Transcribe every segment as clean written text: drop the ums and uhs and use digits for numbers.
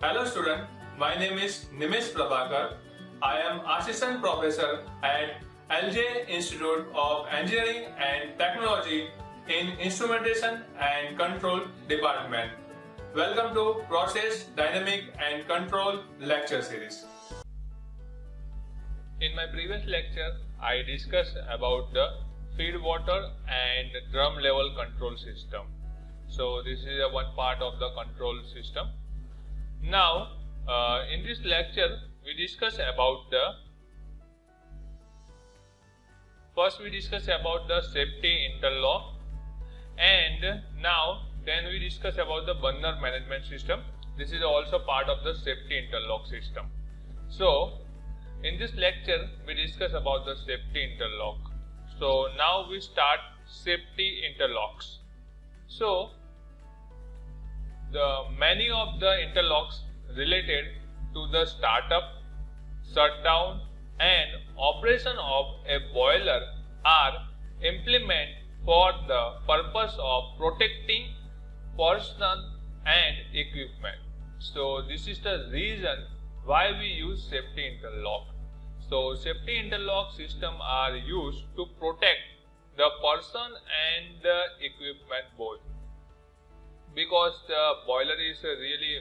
Hello student, my name is Nimesh Prabhakar. I am Assistant Professor at LJ Institute of Engineering and Technology in Instrumentation and Control Department. Welcome to Process, Dynamic and Control lecture series. In my previous lecture, I discussed about the feed water and drum level control system. So this is one part of the control system. Now, in this lecture, we discuss about the safety interlock, and then we discuss about the burner management system. This is also part of the safety interlock system. So, in this lecture, we discuss about the safety interlock. So now we start safety interlocks. So many of the interlocks related to the startup, shutdown and operation of a boiler are implemented for the purpose of protecting person and equipment. So this is the reason why we use safety interlock. So safety interlock system are used to protect the person and the equipment both, because the boiler is a really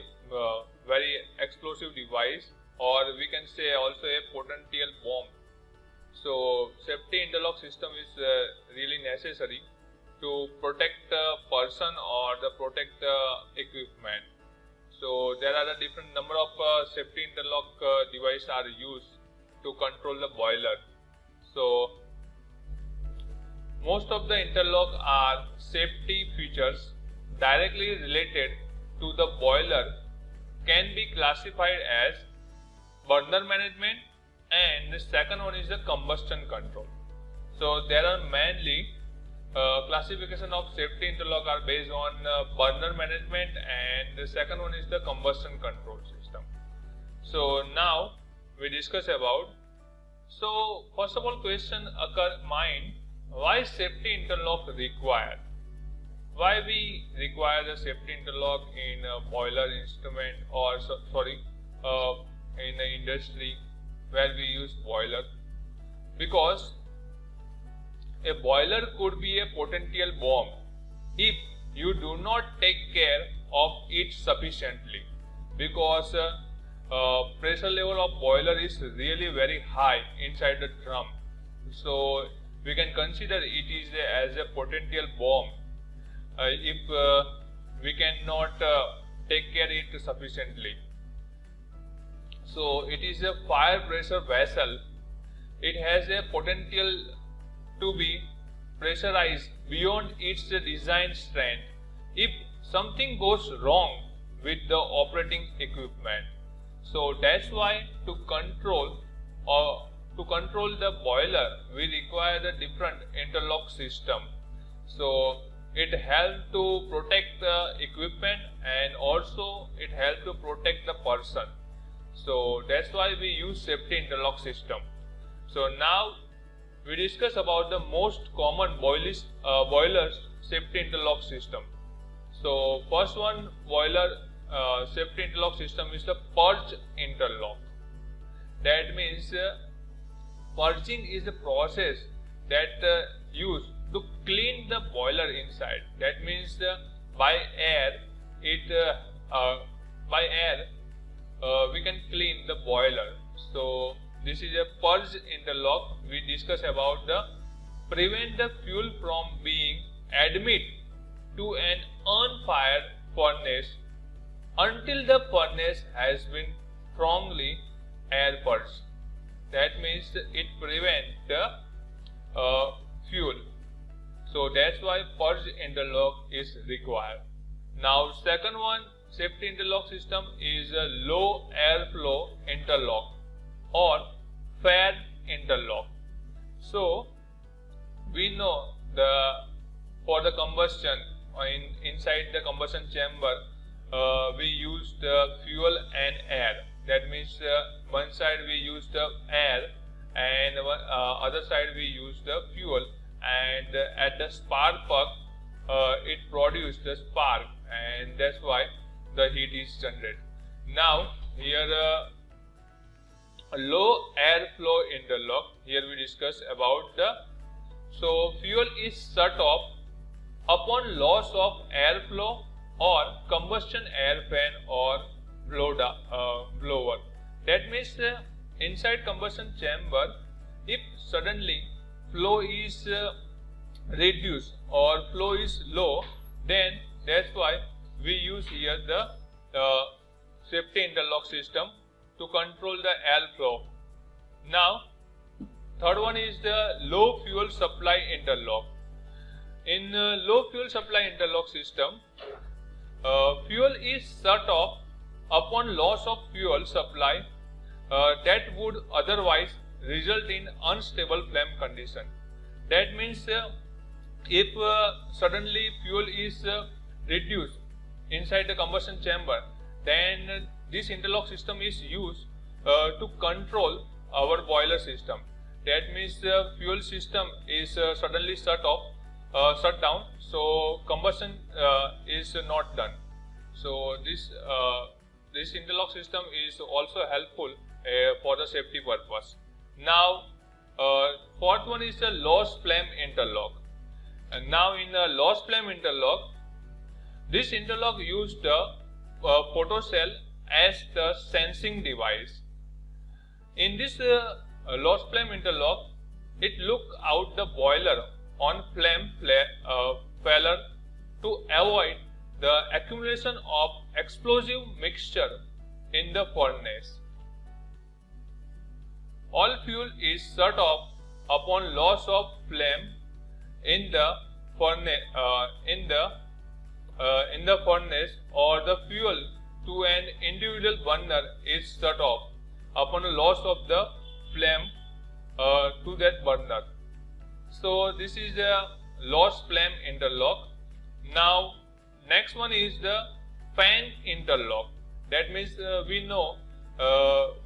very explosive device, or we can say also a potential bomb. So safety interlock system is really necessary to protect the person or protect the equipment. So there are a different number of safety interlock devices are used to control the boiler. So most of the interlock are safety features directly related to the boiler, can be classified as burner management, and the second one is the combustion control. So there are mainly classification of safety interlock are based on burner management, and the second one is the combustion control system. So now we discuss about. So first of all, question occur mind: why safety interlock required? Why we require the safety interlock in a boiler instrument, or in the industry where we use boiler? Because a boiler could be a potential bomb if you do not take care of it sufficiently, because pressure level of boiler is really very high inside the drum. So we can consider it is as a potential bomb if we cannot take care of it sufficiently. So it is a fire pressure vessel. It has a potential to be pressurized beyond its design strength if something goes wrong with the operating equipment. So that's why to control the boiler, we require the different interlock system. So it helps to protect the equipment, and also it helps to protect the person. So that's why we use safety interlock system. So now we discuss about the most common boilers safety interlock system. So first one boiler safety interlock system is the purge interlock. That means purging is the process that used to clean the boiler inside. That means by air we can clean the boiler. So this is a purge interlock. We discuss about the prevent the fuel from being admitted to an on-fire furnace until the furnace has been thoroughly air purged. That means it prevents the fuel. So that's why purge interlock is required. Now second one safety interlock system is a low airflow interlock or fan interlock. So we know for the combustion inside the combustion chamber we use the fuel and air. That means one side we use the air and other side we use the fuel, and at the spark plug it produces the spark, and that's why the heat is generated. Now here a low airflow interlock. Here we discuss about the fuel is shut off upon loss of airflow or combustion air fan or blower. That means inside combustion chamber, if suddenly flow is reduced or flow is low, then that's why we use here the safety interlock system to control the airflow. Now, third one is the low fuel supply interlock. In low fuel supply interlock system, fuel is shut off upon loss of fuel supply that would otherwise result in unstable flame condition. That means if suddenly fuel is reduced inside the combustion chamber, then this interlock system is used to control our boiler system. That means the fuel system is suddenly shut down, so combustion is not done. So this interlock system is also helpful for the safety purpose. Now fourth one is the loss flame interlock. And now in the loss flame interlock, this interlock used the photocell as the sensing device. In this loss flame interlock, it look out the boiler on flame failure to avoid the accumulation of explosive mixture in the furnace. All fuel is shut off upon loss of flame in the furnace, or the fuel to an individual burner is shut off upon a loss of the flame to that burner. So this is the loss flame interlock. Now next one is the fan interlock. That means we know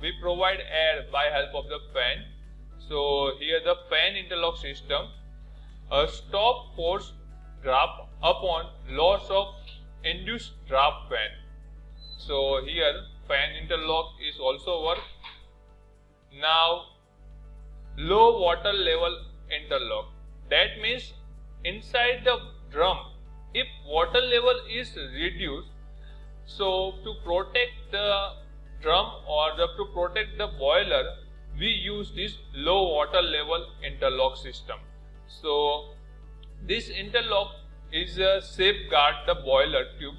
we provide air by help of the fan. So here the fan interlock system, a stop force draft upon loss of induced draft fan. So here fan interlock is also work. Now low water level interlock. That means inside the drum, if water level is reduced, so to protect the drum or to protect the boiler, we use this low water level interlock system. So this interlock is safeguard the boiler tube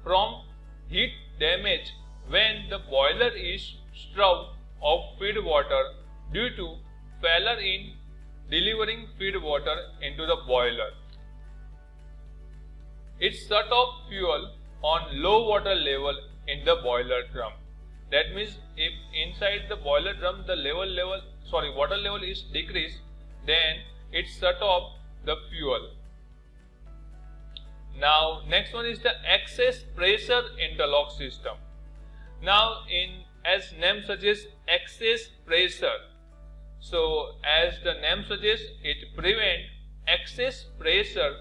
from heat damage when the boiler is stripped of feed water due to failure in delivering feed water into the boiler. It shut off fuel on low water level in the boiler drum. That means if inside the boiler drum the water level is decreased, then it shut off the fuel. Now next one is the excess pressure interlock system. Now as name suggests, excess pressure. So as the name suggests, it prevents excess pressure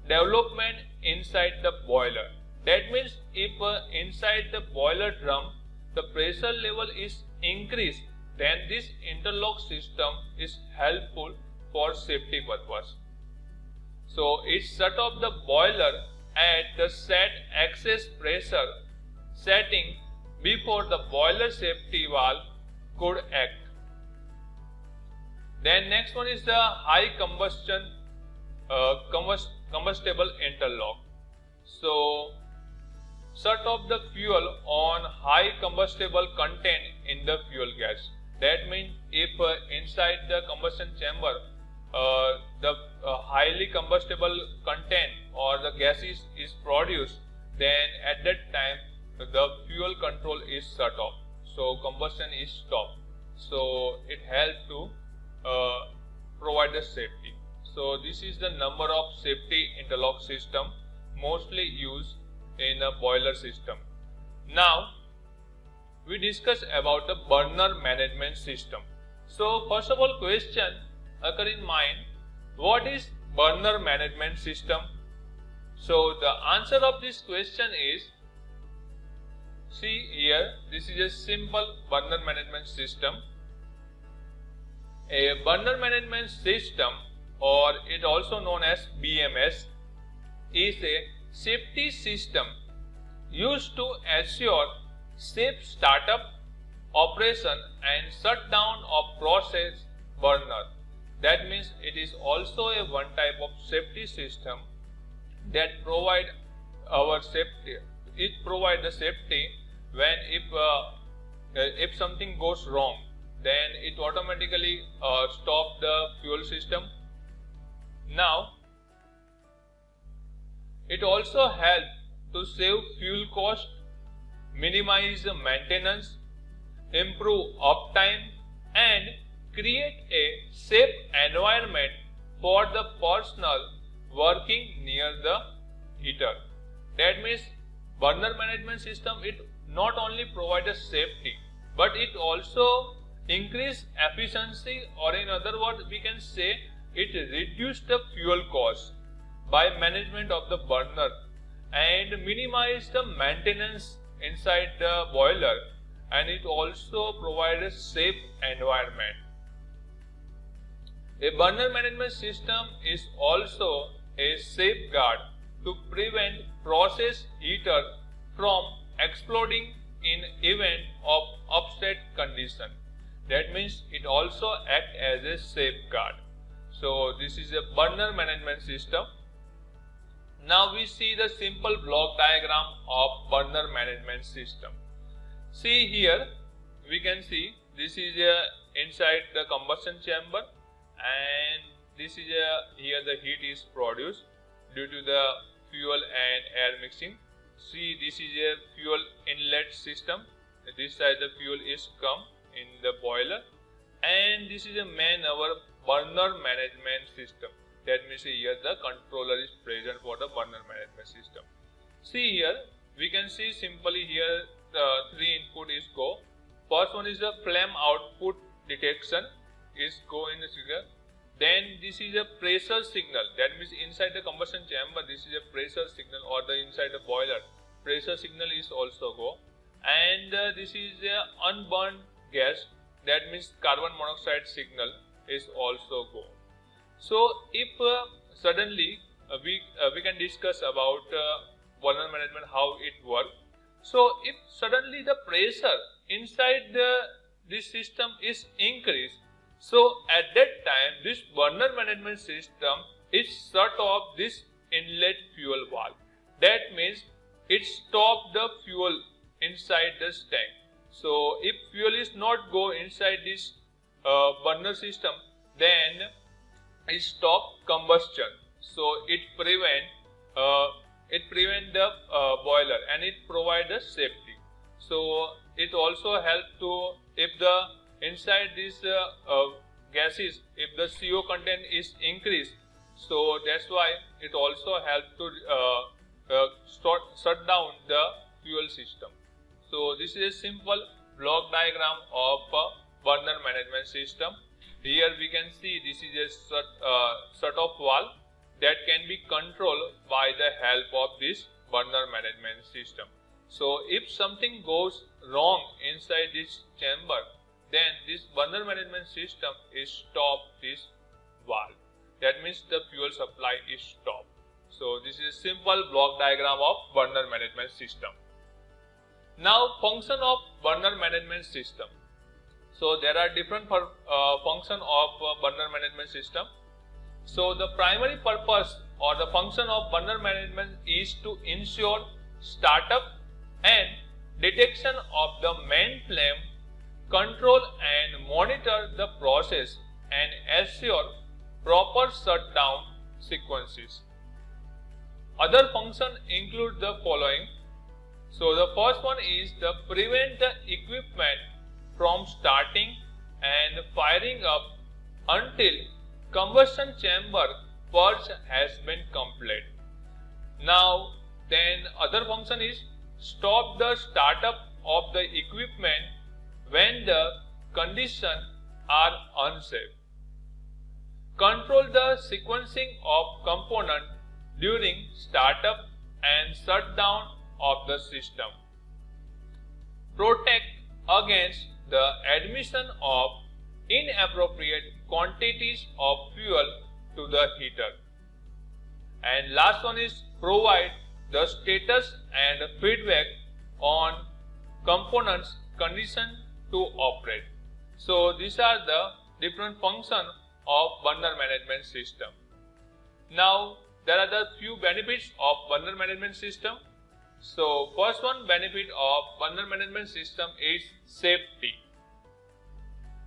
development inside the boiler. That means if inside the boiler drum the pressure level is increased, then this interlock system is helpful for safety purpose. So it shut off the boiler at the set excess pressure setting before the boiler safety valve could act. Then next one is the high combustible interlock. So shut off the fuel on high combustible content in the fuel gas. That means if inside the combustion chamber the highly combustible content or the gas is produced, then at that time the fuel control is shut off, so combustion is stopped. So it helps to provide the safety. So this is the number of safety interlock system mostly used in a boiler system. Now we discuss about the burner management system. So first of all, question occur in mind, what is burner management system? So the answer of this question is, See here, this is a simple burner management system. A burner management system, or it also known as BMS, is a safety system used to assure safe startup, operation and shutdown of process burner. That means it is also a one type of safety system that provide our safety. It provide the safety when if something goes wrong, then it automatically stop the fuel system. Now it also helps to save fuel cost, minimize the maintenance, improve uptime and create a safe environment for the personnel working near the heater. That means burner management system, it not only provides a safety, but it also increase efficiency, or in other words we can say it reduce the fuel cost by management of the burner and minimize the maintenance inside the boiler, and it also provides a safe environment. A burner management system is also a safeguard to prevent process heater from exploding in event of upset condition. That means it also acts as a safeguard. So this is a burner management system. Now we see the simple block diagram of burner management system. See here, we can see this is inside the combustion chamber, and this is here the heat is produced due to the fuel and air mixing. See, this is a fuel inlet system. This side the fuel is come in the boiler, and this is a our burner management system. That means here the controller is present for the burner management system. See here, we can see simply here the three input is go. First one is the flame output detection is go in the figure. Then this is a pressure signal. That means inside the combustion chamber this is a pressure signal, or the inside the boiler pressure signal is also go. And this is a unburned gas. That means carbon monoxide signal is also go. So if suddenly we can discuss about burner management, how it works. So if suddenly the pressure inside this system is increased, so at that time this burner management system is shut off this inlet fuel valve. That means it stop the fuel inside this tank. So if fuel is not go inside this burner system, then it stop combustion. So it prevent the boiler, and it provide a safety. So it also help to, if the inside this gases, if the CO content is increased, so that's why it also help to shut down the fuel system. So this is a simple block diagram of burner management system. Here we can see this is a shut-off valve that can be controlled by the help of this burner management system. So if something goes wrong inside this chamber, then this burner management system is stop this valve. That means the fuel supply is stopped. So this is a simple block diagram of burner management system. Now function of burner management system. So there are different function of burner management system. So the primary purpose or the function of burner management is to ensure startup and detection of the main flame, control and monitor the process, and assure proper shutdown sequences. Other functions include the following. So the first one is to prevent the equipment from starting and firing up until combustion chamber purge has been complete. Now then other function is stop the startup of the equipment when the conditions are unsafe. Control the sequencing of components during startup and shutdown of the system. protect against the admission of inappropriate quantities of fuel to the heater. And last one is provide the status and feedback on components condition to operate. So these are the different functions of burner management system. Now there are the few benefits of burner management system. So first one benefit of burner management system is safety.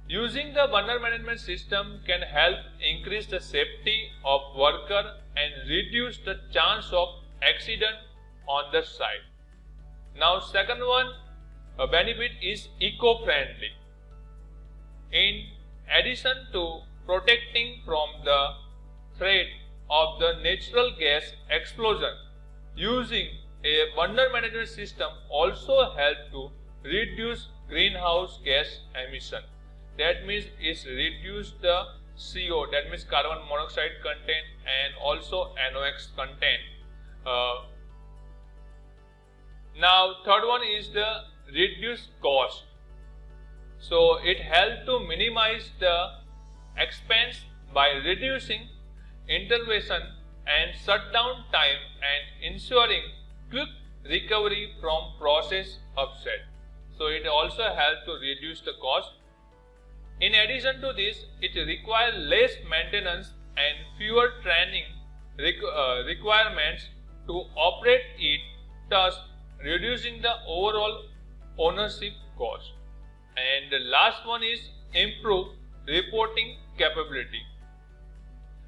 Using the burner management system can help increase the safety of worker and reduce the chance of accident on the site. Now second one benefit is eco-friendly. In addition to protecting from the threat of the natural gas explosion, using a burner management system also helps to reduce greenhouse gas emission. That means it reduces the CO, that means carbon monoxide content, and also NOx content. Now third one is the reduced cost. So it helps to minimize the expense by reducing intervention and shutdown time and ensuring quick recovery from process upset. So it also helps to reduce the cost. In addition to this, it requires less maintenance and fewer training requirements to operate it, thus reducing the overall ownership cost. And the last one is improve reporting capability.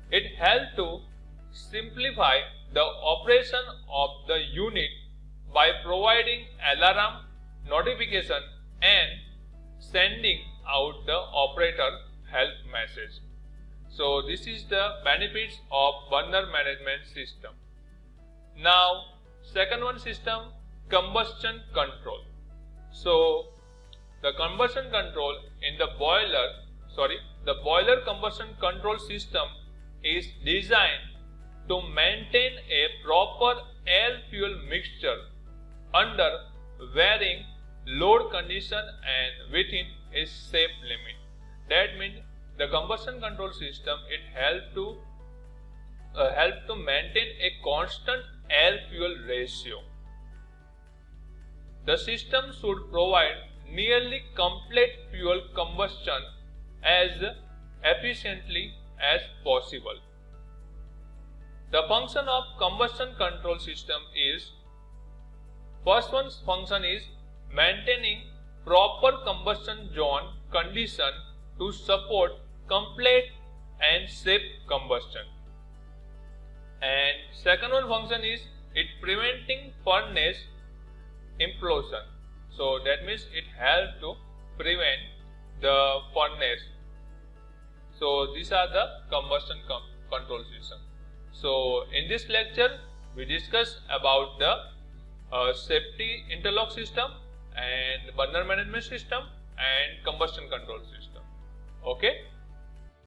It helps to simplify the operation of the unit by providing alarm notification and sending out the operator help message. So this is the benefits of burner management system. Now second one system, combustion control. So the combustion control in the boiler combustion control system is designed to maintain a proper air-fuel mixture under varying load condition and within a safe limit. That means the combustion control system, it helps to maintain a constant air-fuel ratio. The system should provide nearly complete fuel combustion as efficiently as possible. The function of combustion control system is, first one function is maintaining proper combustion zone condition to support complete and safe combustion. And second one function is it preventing furnace implosion. So that means it helps to prevent the furnace. So these are the combustion control system. So in this lecture we discuss about the safety interlock system and burner management system and combustion control system. Okay.